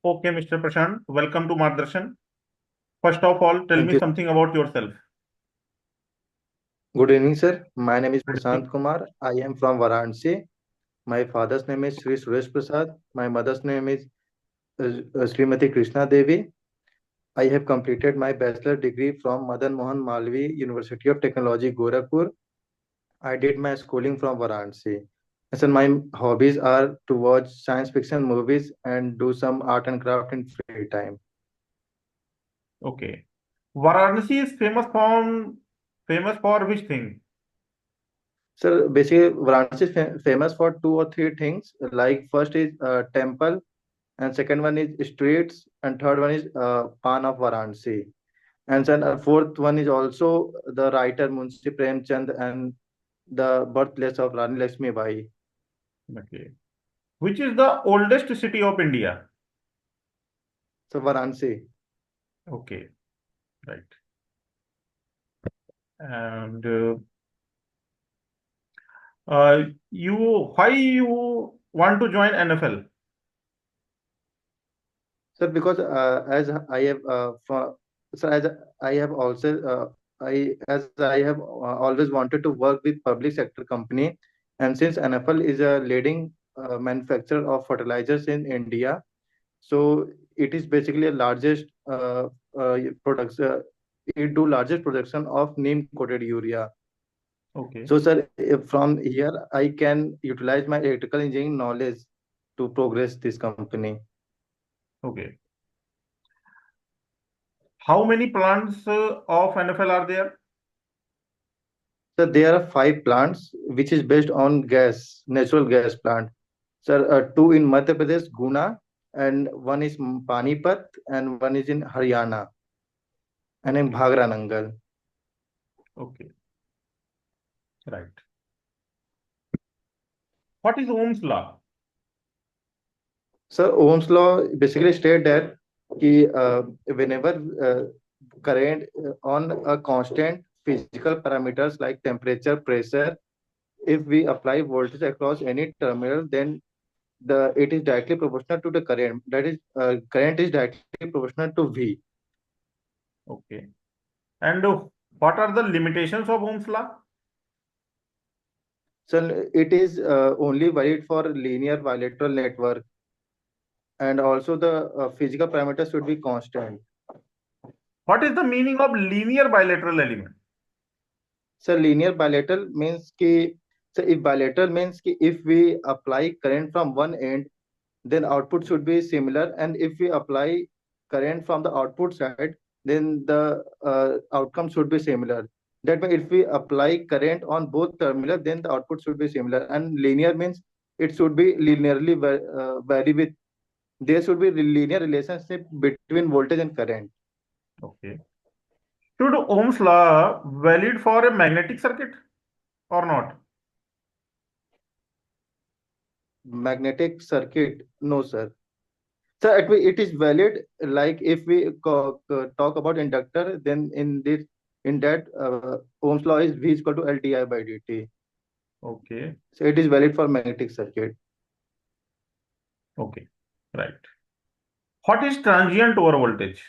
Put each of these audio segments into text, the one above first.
Okay, Mr. Prashant, welcome to MargDarshan. First of all, tell Thank me you. something about yourself. Good evening, sir. My name is Good Prashant evening. Kumar. I am from Varanasi. My father's name is Sri Suresh Prasad. My mother's name is Srimati Krishna Devi. I have completed my bachelor degree from Madan Mohan Malvi University of Technology, Gorakhpur. I did my schooling from Varanasi. And so my hobbies are to watch science fiction movies and do some art and craft in free time. Okay. Varanasi is famous for which thing? So basically, Varanasi is famous for two or three things. Like first is temple, and second one is streets, and third one is Pan of Varanasi. And then fourth one is also the writer Munshi Premchand and the birthplace of Rani Lakshmi Bai. Okay. Which is the oldest city of India? So Varanasi. Okay, right. And you, why you want to join NFL? So because as I have so as I have also I have always wanted to work with public sector company, and since NFL is a leading manufacturer of fertilizers in India, so it is basically a largest products. It do largest production of neem coated urea. Okay, So sir, if from here I can utilize my electrical engineering knowledge to progress this company. okay. How many plants of NFL are there? So there are five plants which is based on gas, natural gas plant. Sir, two in Madhya Pradesh, Guna, and one is Panipat, and one is in Haryana, and in Okay, Bhagra Nangal. okay, right. What is Ohm's law? So Ohm's law basically state that कि, whenever current on a constant physical parameters like temperature, pressure, if we apply voltage across any terminal, then the it is directly proportional to the current. That is, current is directly proportional to V. Okay. And what are the limitations of Ohm's law? So it is only valid for linear bilateral network, and also the physical parameters should be constant. What is the meaning of linear bilateral element? So linear bilateral means कि so if bilateral means कि if we apply current from one end, then output should be similar, and if we apply current from the output side, then the outcome should be similar. That means if we apply current on both terminals, then the output should be similar. And linear means it should be linearly vary with there should be linear relationship between voltage and current. Okay. Should Ohm's law valid for a magnetic circuit or not? Magnetic circuit, no, sir. So it is valid. Like if we talk about inductor, then in that Ohm's law is V is equal to LdI by dt. Okay. So it is valid for magnetic circuit. Okay. Right. What is transient over voltage?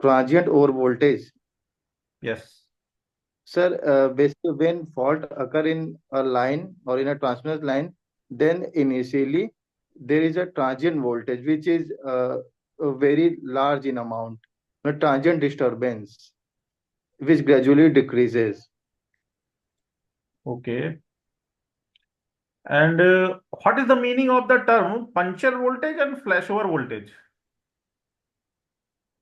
Transient over voltage. Yes. Sir, basically when fault occur in a line or in a transmission line, then initially there is a transient voltage which is very large in amount, a transient disturbance which gradually decreases. Okay. And what is the meaning of the term puncture voltage and flashover voltage?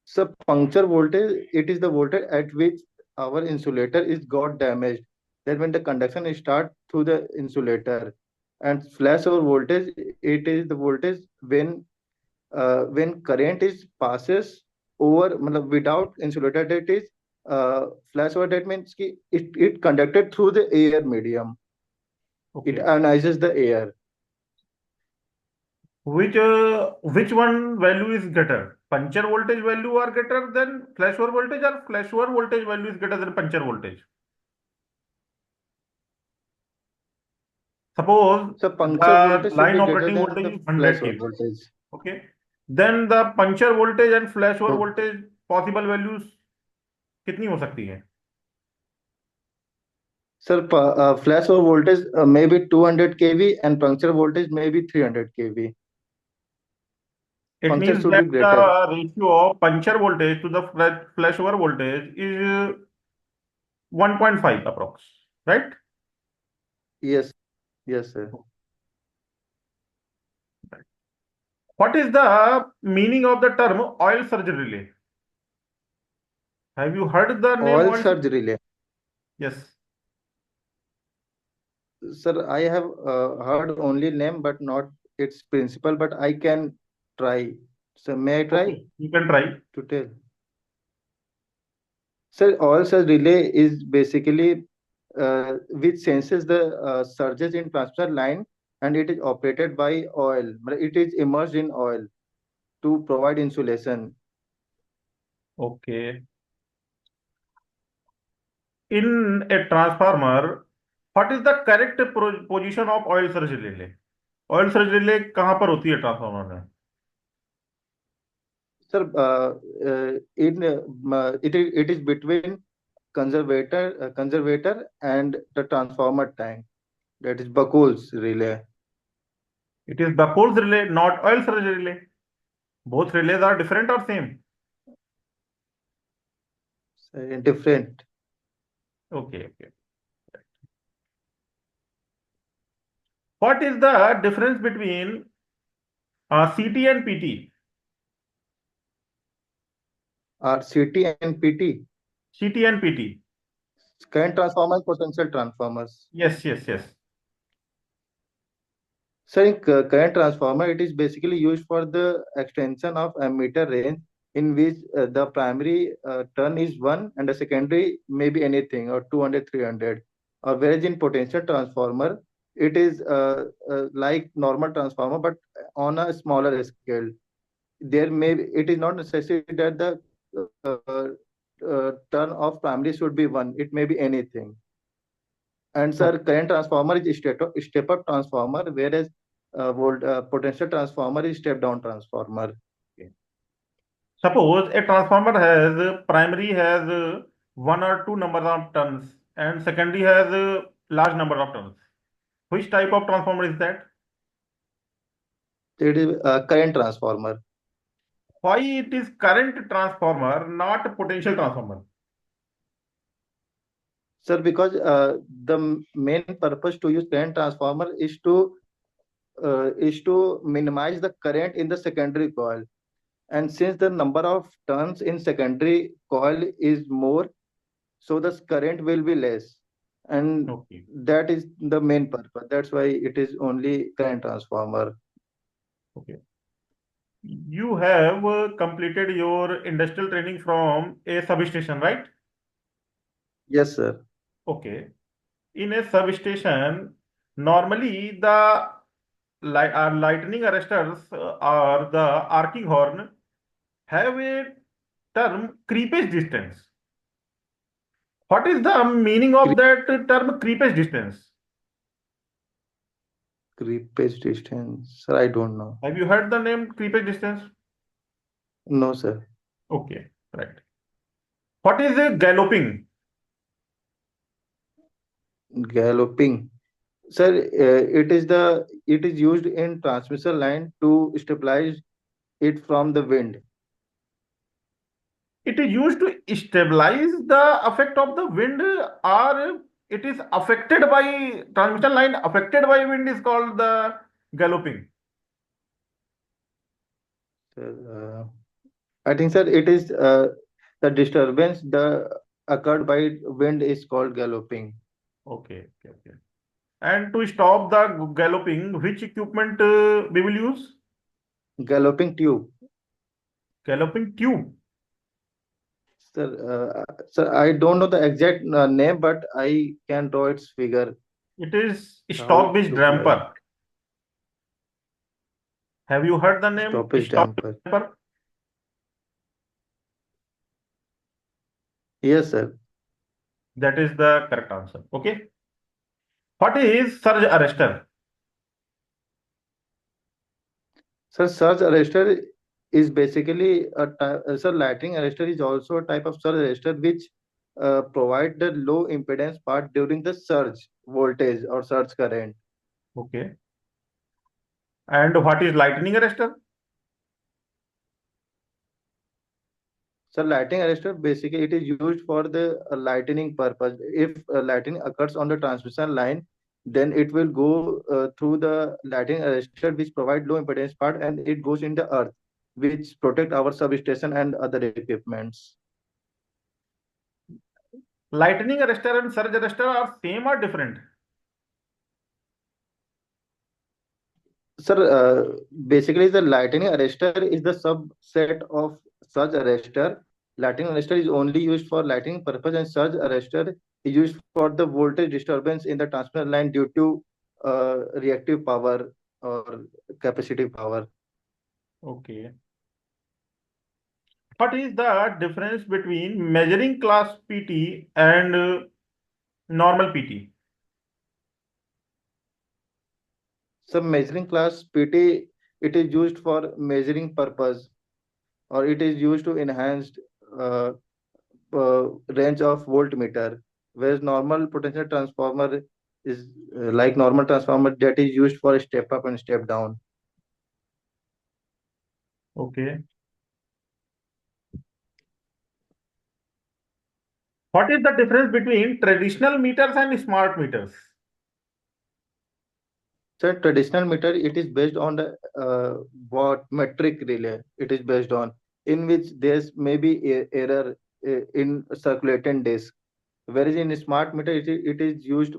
So puncture voltage, it is the voltage at which our insulator is got damaged. That when the conduction start through the insulator, and flashover voltage, it is the voltage when current is passes over matlab, without insulator. That is flashover. That means कि it conducted through the air medium. It Okay. ionizes the air. Which one value is greater? Puncture voltage value are greater than flashover voltage, or flashover voltage value is greater than puncture voltage? Suppose So puncture the voltage should line be greater operating than voltage the is 100 flash over kV. voltage. Okay. Then the puncture voltage and flashover So, voltage possible values कितनी हो सकती है? sir, flash over voltage may be 200 kV and puncture voltage may be 300 kV. It Puncture means should that be greater. the ratio of puncture voltage to the flashover voltage is 1.5 approx, right? Yes, yes, sir. What is the meaning of the term oil surge relay? Have you heard the name Oil oil surge? surge relay. Yes. Sir, I have heard only name but not its principle, but I can try. So may I try Okay, you can try. to tell? Sir, oil surge relay is basically which senses the surges in transmission line and it is operated by oil. It is immersed in oil to provide insulation. Okay. In a transformer, what is the correct position of oil surge relay? Oil surge relay कहाँ पर होती है transformer में? Sir, it is between conservator and the transformer tank. That is Buckles relay. It is Buckles relay, not oil surge relay. Both relays are different or same? Different. Okay, okay. What is the difference between CT and PT? CT and PT. CT and PT. Current transformers, potential transformers. Yes, yes, yes. So in current transformer, it is basically used for the extension of ammeter range in which the primary turn is 1 and the secondary may be anything or 200, 300. Or whereas in potential transformer, it is like normal transformer but on a smaller scale. There may be, it is not necessary that the turn of primary should be 1. It may be anything. And sir, current transformer is step up transformer, whereas potential transformer is step down transformer. Okay. Suppose a transformer has primary has one or two number of turns and secondary has a large number of turns. Which type of transformer is that? It is current transformer. Why it is current transformer, not potential transformer? Sir, because the main purpose to use current transformer is to minimize the current in the secondary coil. And since the number of turns in secondary coil is more, so the current will be less. And Okay. that is the main purpose. That's why it is only current transformer. Okay. You have completed your industrial training from a substation, right? Yes, sir. Okay. In a substation, normally the lightning arresters or the arcing horn have a term creepage distance. What is the meaning of that term creepage distance? Creepage distance. Sir, I don't know. Have you heard the name creepage distance? No, sir. Okay, right. What is a galloping? Galloping. Sir, it is used in transmission line to stabilize it from the wind. It is used to stabilize the effect of the wind, or it is affected by transmission line affected by wind is called the galloping. Sir, I think, sir, it is the disturbance the occurred by wind is called galloping. Okay, okay, okay. And to stop the galloping, which equipment we will use? Galloping tube. Galloping tube. Sir, I don't know the exact name, but I can draw its figure. It is How it stock-based look like. damper. Have you heard the name Stoppage stock-based damper. damper? Yes, sir. That is the correct answer. Okay. What is surge arrestor? Sir, surge arrestor is basically a type, sir, lightning arrestor is also a type of surge arrestor which provide the low impedance part during the surge voltage or surge current. Okay. And what is lightning arrestor? So lightning arrestor basically it is used for the lightning purpose. If lightning occurs on the transmission line, then it will go through the lightning arrestor which provide low impedance part and it goes in the earth, which protect our substation and other equipments. Lightning arrestor and surge arrestor are same or different? Sir, basically the lightning arrestor is the subset of surge arrestor. Lightning arrestor is only used for lighting purpose, and surge arrestor is used for the voltage disturbance in the transmission line due to reactive power or capacitive power. Okay. What is the difference between measuring class PT and normal PT? Some measuring class PT it is used for measuring purpose, or it is used to enhance uh, range of voltmeter, whereas normal potential transformer is like normal transformer that is used for step up and step down. Okay. What is the difference between traditional meters and smart meters? So traditional meter it is based on the watt metric relay. It is based on in which there's maybe error in circulating disk. Whereas in smart meter it is used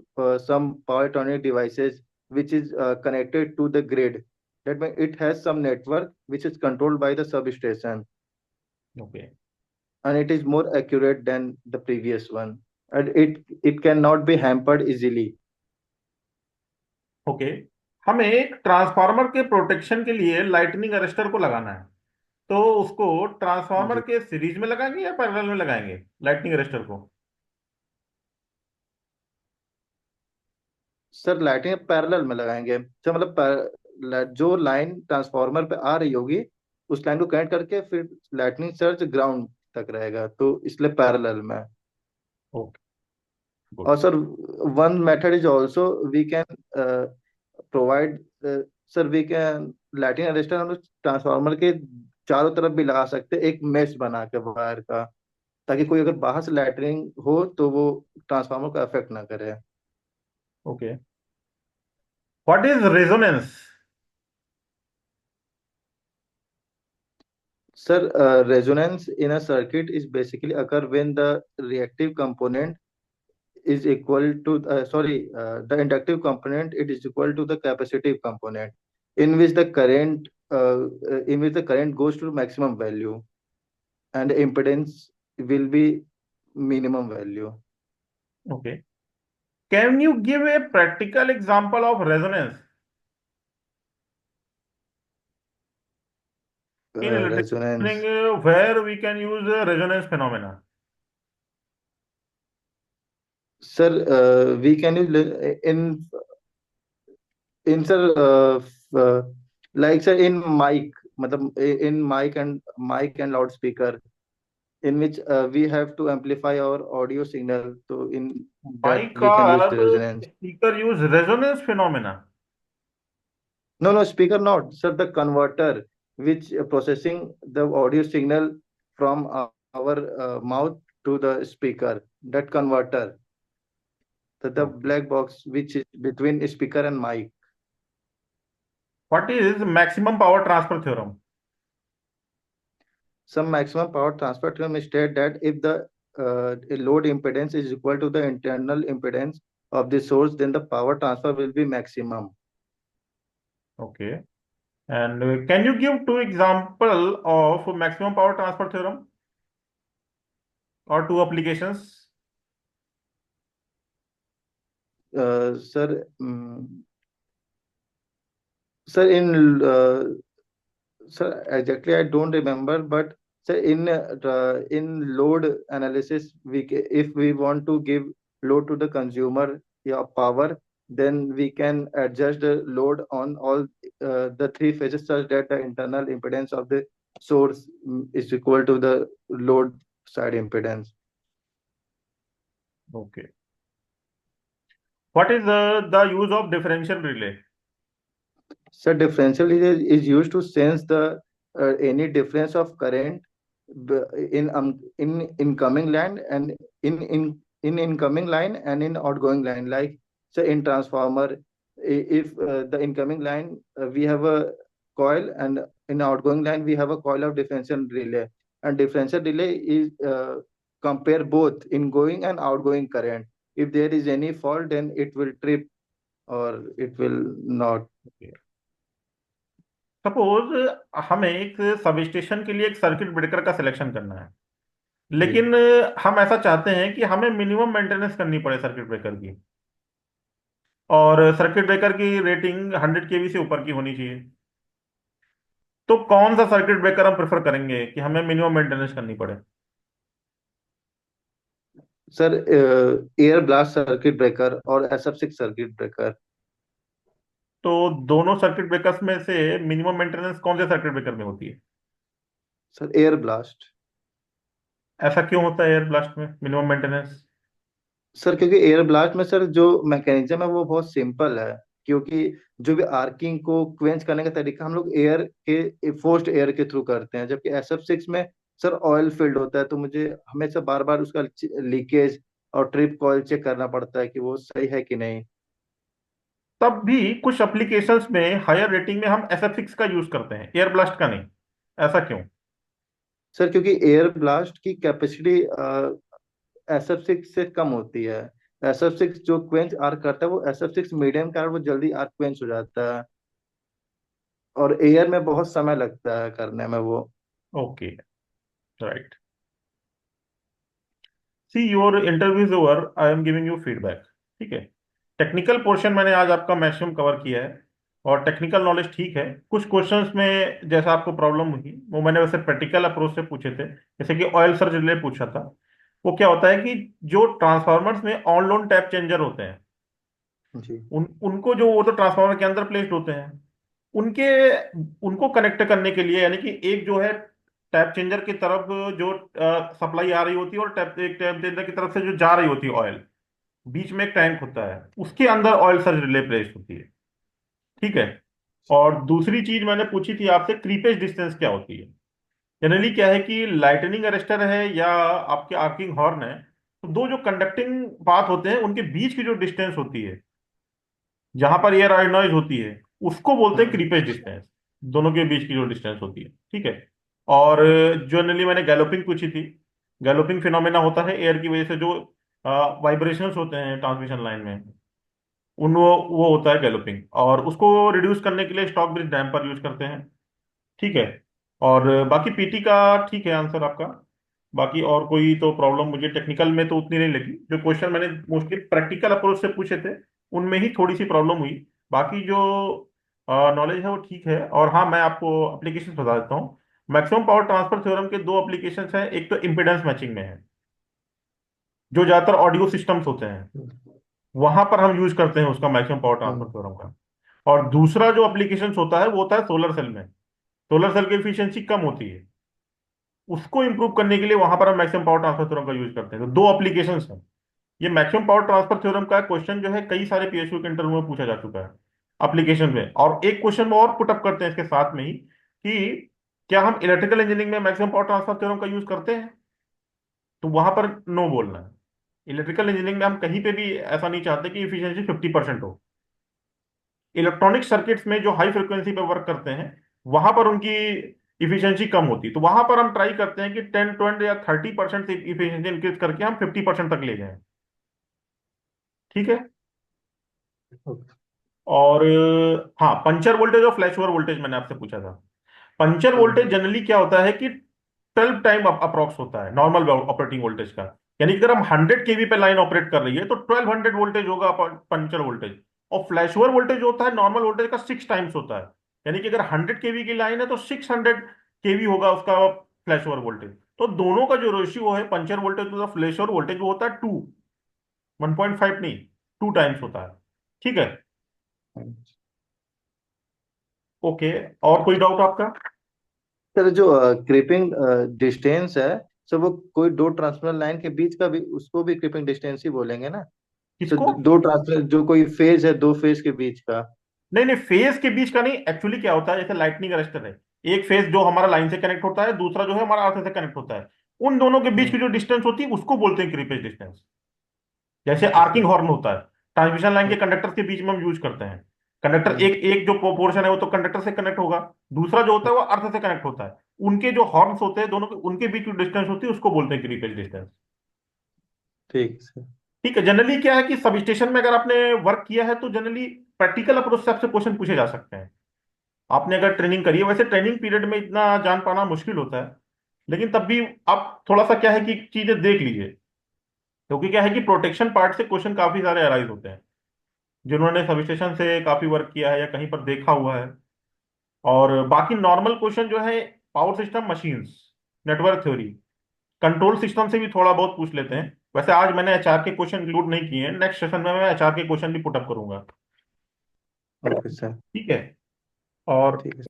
some power electronic devices which is connected to the grid. That means it has some network which is controlled by the substation Okay. and it is more accurate than the previous one and it cannot be hampered easily. Okay, हमें एक transformer के protection के लिए lightning arrester को लगाना है, तो उसको ट्रांसफार्मर जी के सीरीज में लगाएंगे या पैरेलल में लगाएंगे लाइटनिंग अरेस्टर को? सर लाइटें पैरेलल में लगाएंगे तो मतलब जो लाइन ट्रांसफार्मर पे आ रही होगी उस लाइन को कनेक्ट करके फिर लाइटनिंग सर्ज ग्राउंड तक रहेगा तो इसलिए पैरेलल में। Okay, good. और sir one method is also we can provide sir we can lighting arrester हम लोग ट्रांसफार्मर के चारों तरफ भी लगा सकते हैं एक मेश बना के वायर का, ताकि कोई अगर बाहर से लाइटनिंग हो तो वो ट्रांसफार्मर को अफेक्ट ना करे। Okay, what is resonance? Sir, resonance in a circuit is basically occur when the reactive component is equal to the inductive component it is equal to the capacitive component in which the current goes to maximum value and the impedance will be minimum value. Okay, can you give a practical example of resonance in electrical Resonance, engineering where we can use resonance phenomena? sir, we can use in sir like sir in mic मतलब in mic and loudspeaker in which we have to amplify our audio signal. So in that Mic we can use or the resonance. speaker use resonance phenomena. No, no, speaker not. Sir, the converter which processing the audio signal from our mouth to the speaker. That converter, the Okay. black box which is between speaker and mic. What is maximum power transfer theorem? Some maximum power transfer theorem state that if the load impedance is equal to the internal impedance of the source, then the power transfer will be maximum. Okay. And can you give two example of maximum power transfer theorem or two applications? Sir, sir, sir, exactly I don't remember, but sir, in load analysis, if we want to give load to the consumer, yeah, power, then we can adjust the load on all the three phases such that the internal impedance of the source is equal to the load side impedance. Okay. What is the use of differential relay? So differential is used to sense the any difference of current in incoming line and in incoming line and in outgoing line. Like say in transformer, if the incoming line we have a coil and in outgoing line we have a coil of differential relay, and differential relay is compare both ingoing and outgoing current. If there is any fault, then it will trip or it will not. Okay. Suppose हमें एक sub station के लिए एक circuit breaker का selection करना है, जी लेकिन हम ऐसा चाहते हैं कि हमें मिनिमम मेंटेनेंस करनी पड़े सर्किट ब्रेकर की, और सर्किट ब्रेकर की रेटिंग 100 केवी से ऊपर की होनी चाहिए। तो कौन सा सर्किट ब्रेकर हम प्रेफर करेंगे कि हमें मिनिमम मेंटेनेंस करनी पड़े? Sir, air blast circuit breaker और SF6 सर्किट ब्रेकर। तो दोनों सर्किट ब्रेकर्स में से मिनिमम मेंटेनेंस कौन से सर्किट ब्रेकर में होती है? Sir air blast. ऐसा क्यों होता है एयर ब्लास्ट में मिनिमम मेंटेनेंस? सर क्योंकि एयर ब्लास्ट में सर जो मैकेनिज्म है वो बहुत सिंपल है, क्योंकि जो भी आर्किंग को क्वेंच करने का तरीका हम लोग एयर के फोर्स्ड एयर के थ्रू करते हैं, जबकि SF6 में सर ऑयल फील्ड होता है, तो मुझे हमेशा बार बार उसका लीकेज और ट्रिप कॉइल चेक करना पड़ता है कि वो सही है कि नहीं। तब भी कुछ एप्लीकेशंस में हायर रेटिंग में हम SF6 का यूज करते हैं, एयर ब्लास्ट का नहीं। ऐसा क्यों? सर क्योंकि एयर ब्लास्ट की कैपेसिटी SF6 से कम होती है। SF6 जो क्वेंच आर्क करता है वो SF6 मीडियम का, वो जल्दी आर्क क्वेंच हो जाता है, और एयर में बहुत समय लगता है करने में वो। Okay, right. See your interview is over, I am giving you feedback. ठीक है। टेक्निकल पोर्शन मैंने आज आपका मैक्सिमम कवर किया है, और टेक्निकल नॉलेज ठीक है। कुछ क्वेश्चंस में जैसा आपको प्रॉब्लम हुई वो मैंने वैसे प्रैक्टिकल अप्रोच से पूछे थे, जैसे कि ऑयल सर्ज रिले पूछा था। वो क्या होता है कि जो ट्रांसफार्मर्स में ऑन लोड टैप चेंजर होते हैं, जी उनको जो वो तो ट्रांसफार्मर के अंदर प्लेस्ड होते हैं, उनके उनको कनेक्ट करने के लिए, यानी कि एक जो है टैप चेंजर की तरफ जो सप्लाई आ रही होती है, और एक टैप चेंजर की तरफ से जो जा रही होती है ऑयल, बीच में एक टैंक होता है, उसके अंदर ऑयल सर्ज रिले प्लेस्ड होती है। ठीक है। और दूसरी चीज मैंने पूछी थी आपसे, क्रीपेज डिस्टेंस क्या होती है। जनरली क्या है कि लाइटनिंग अरेस्टर है या आपके आर्किंग हॉर्न है, तो दो जो कंडक्टिंग पाथ होते हैं उनके बीच की जो डिस्टेंस होती है, जहां पर एयर आर नॉइज होती है, उसको बोलते हैं हम्म क्रीपेज डिस्टेंस। दोनों के बीच की जो डिस्टेंस होती है। ठीक है। और जनरली मैंने गैलोपिंग पूछी थी। गैलोपिंग फिनोमेना होता है एयर की वजह से जो वाइब्रेशंस होते हैं ट्रांसमिशन लाइन में, उन वो होता है गैलोपिंग, और उसको रिड्यूस करने के लिए स्टॉक ब्रिज डैम्पर यूज करते हैं। ठीक है। और बाकी पीटी का ठीक है आंसर आपका। बाकी और कोई तो प्रॉब्लम मुझे टेक्निकल में तो उतनी नहीं लगी। जो क्वेश्चन मैंने मोस्टली प्रैक्टिकल अप्रोच से पूछे थे, उनमें ही थोड़ी सी प्रॉब्लम हुई। बाकी जो नॉलेज है वो ठीक है। और हाँ, मैं आपको एप्लीकेशन बता देता हूँ। मैक्सिमम पावर ट्रांसफर थ्योरम के दो एप्लीकेशन हैं। एक तो इम्पिडेंस मैचिंग में है, जो ज्यादातर ऑडियो सिस्टम्स होते हैं, वहां पर हम यूज करते हैं उसका मैक्सिमम पावर ट्रांसफर हम्म थ्योरम का। और दूसरा जो एप्लीकेशन होता है वो होता है सोलर सेल में। सोलर सेल की एफिशिएंसी कम होती है, उसको इंप्रूव करने के लिए वहां पर हम मैक्सिमम पावर ट्रांसफर थ्योरम का यूज करते हैं। तो दो एप्लीकेशन हैं। ये मैक्सिमम पावर ट्रांसफर थ्योरम का क्वेश्चन जो है कई सारे पीएसयू के इंटरव्यू में पूछा जा चुका है एप्लीकेशन में। और एक क्वेश्चन में और पुटअप करते हैं इसके साथ में ही, कि क्या हम इलेक्ट्रिकल इंजीनियरिंग में मैक्सिमम पावर ट्रांसफर थ्योरम का यूज करते हैं? तो वहां पर नो बोलना है। इलेक्ट्रिकल इंजीनियरिंग में हम कहीं पे भी ऐसा नहीं चाहते कि इफिशियंसी 50% हो। इलेक्ट्रॉनिक सर्किट्स में जो हाई फ्रिक्वेंसी पे वर्क करते हैं, वहां पर उनकी इफिशियंसी कम होती है। तो वहां पर हम ट्राई करते हैं कि 10 20 या 30% से इफिशियंसी इंक्रीज करके हम 50% तक ले जाएं। ठीक है। और हाँ, पंचर वोल्टेज और फ्लैश ओवर वोल्टेज मैंने आपसे पूछा था। पंचर वोल्टेज हम्म जनरली क्या होता है कि 12 टाइम अप्रोक्स होता है नॉर्मल ऑपरेटिंग वोल्टेज का। यानी कि अगर हम 100 केवी पे लाइन ऑपरेट कर रही है तो 1200 वोल्टेज होगा पंचर वोल्टेज। और फ्लैश ओवर वोल्टेज जो होता है नॉर्मल वोल्टेज का 6 टाइम्स होता है। यानी कि अगर 100 केवी की लाइन है तो 600 केवी होगा उसका फ्लैश ओवर वोल्टेज। तो दोनों का जो रेशियो है puncture voltage to the flash over voltage वो होता है 2, 1.5 नहीं, 2 टाइम्स होता है। ठीक है। हम्म। ओके, और कोई डाउट आपका? सर जो क्रीपिंग डिस्टेंस है, सर वो कोई दो ट्रांसमिशन लाइन के बीच का भी, उसको भी क्रीपिंग डिस्टेंस ही बोलेंगे ना? सर किसको? दो ट्रांसमिशन, जो कोई फेज है, दो फेज के बीच का। नहीं नहीं, फेज के बीच का नहीं। एक्चुअली क्या होता है, जैसे लाइटनिंग अरेस्टर है, एक फेज जो हमारा लाइन से कनेक्ट होता है, दूसरा जो है हमारा अर्थ से कनेक्ट होता है। उन दोनों के बीच हम्म। की जो डिस्टेंस होती है उसको बोलते हैं क्रीपेज डिस्टेंस। जैसे ओके आर्किंग सर। हॉर्न होता है, ट्रांसमिशन लाइन के हम्म। कंडक्टर के बीच में हम यूज करते हैं। कंडक्टर हम्म। एक एक जो पोर्शन है वो तो कंडक्टर से कनेक्ट होगा, दूसरा जो होता है वो अर्थ से कनेक्ट होता है। उनके जो हॉर्न्स होते हैं दोनों के, उनके बीच जो डिस्टेंस होती है उसको बोलते हैं क्रीपेज डिस्टेंस। ठीक सर। ठीक है। जनरली क्या है कि सब स्टेशन में अगर आपने वर्क किया है तो जनरली प्रैक्टिकल अप्रोच से आपसे क्वेश्चन पूछे जा सकते हैं। आपने अगर ट्रेनिंग करी है, वैसे ट्रेनिंग पीरियड में इतना जान पाना मुश्किल होता है, लेकिन तब भी आप थोड़ा सा क्या है कि चीजें देख लीजिए। क्योंकि क्या है कि प्रोटेक्शन पार्ट से क्वेश्चन काफी सारे अराइज होते हैं, जिन्होंने सब स्टेशन से काफी वर्क किया है या कहीं पर देखा हुआ है। और बाकी नॉर्मल क्वेश्चन जो है, power system, machines, network theory, control system से भी थोड़ा बहुत पूछ लेते हैं। वैसे आज मैंने एचआर के क्वेश्चन इंक्लूड नहीं किए हैं, नेक्स्ट सेशन में मैं एचआर के क्वेश्चन भी पुटअप करूंगा। Okay sir. ठीक है। और ठीक है।